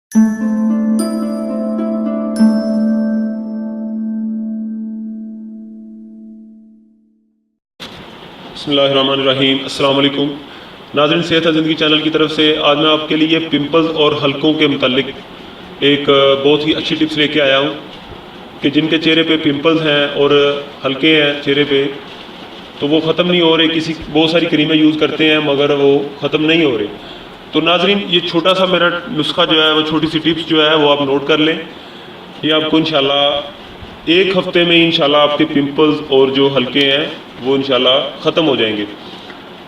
बिस्मिल्लाहिर्रहमानिर्रहीम। अस्सलाम वालेकुम नाज़रीन, सेहत ज़िंदगी चैनल की तरफ से आज मैं आपके लिए पिंपल्स और हलकों के मुतालिक एक बहुत ही अच्छी टिप्स लेके आया हूँ कि जिनके चेहरे पे पिंपल्स हैं और हल्के हैं चेहरे पे, तो वो ख़त्म नहीं हो रहे। बहुत सारी क्रीमें यूज़ करते हैं मगर वो ख़त्म नहीं हो रहे। तो नाज़रीन, ये छोटा सा मेरा नुस्खा जो है, वो छोटी सी टिप्स जो है वो आप नोट कर लें। ये आपको इंशाल्लाह एक हफ्ते में इंशाल्लाह आपके पिंपल्स और जो हल्के हैं वो इंशाल्लाह ख़त्म हो जाएंगे।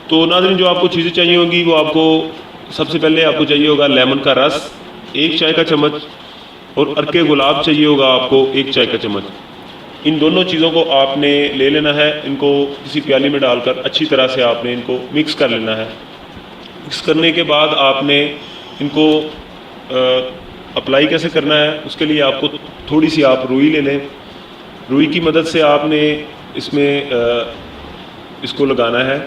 तो नाज़रीन, जो आपको चीज़ें चाहिए होंगी वो आपको सबसे पहले आपको चाहिए होगा लेमन का रस 1 चाय का चम्मच, और अर्के गुलाब चाहिए होगा आपको 1 चाय का चम्मच। इन दोनों चीज़ों को आपने ले लेना है। इनको किसी प्याली में डालकर अच्छी तरह से आपने इनको मिक्स कर लेना है। मिक्स करने के बाद आपने इनको अप्लाई कैसे करना है, उसके लिए आपको थोड़ी सी आप रुई ले लें। रुई की मदद से आपने इसमें इसको लगाना है।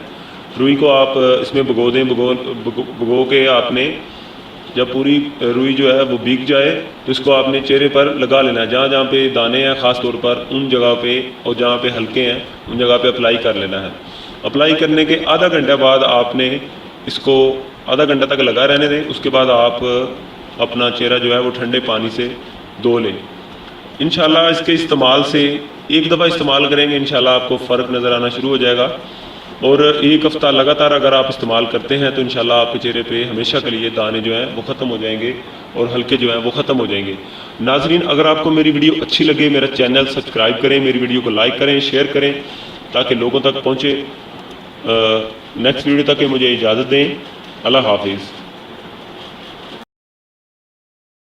रुई को आप इसमें भिगो दें। भिगो के आपने जब पूरी रुई जो है वो भीग जाए तो इसको आपने चेहरे पर लगा लेना है। जहाँ जहाँ पे दाने हैं ख़ास तौर पर उन जगह पे, और जहाँ पे हल्के हैं उन जगह पे अप्लाई कर लेना है। अप्लाई करने के आधा घंटा बाद आपने इसको आधा घंटा तक लगा रहने दें। उसके बाद आप अपना चेहरा जो है वो ठंडे पानी से धो लें। इंशाल्लाह इसके इस्तेमाल से एक दफ़ा इस्तेमाल करेंगे इंशाल्लाह आपको फ़र्क नज़र आना शुरू हो जाएगा। और एक हफ़्ता लगातार अगर आप इस्तेमाल करते हैं तो इंशाल्लाह आपके चेहरे पे हमेशा के लिए दाने जो हैं वो ख़त्म हो जाएंगे और हल्के जो हैं वो ख़त्म हो जाएंगे। नाज़रीन, अगर आपको मेरी वीडियो अच्छी लगे, मेरा चैनल सब्सक्राइब करें, मेरी वीडियो को लाइक करें, शेयर करें ताकि लोगों तक पहुँचे। नेक्स्ट वीडियो तक मुझे इजाज़त दें। अल्लाह हाफिज़।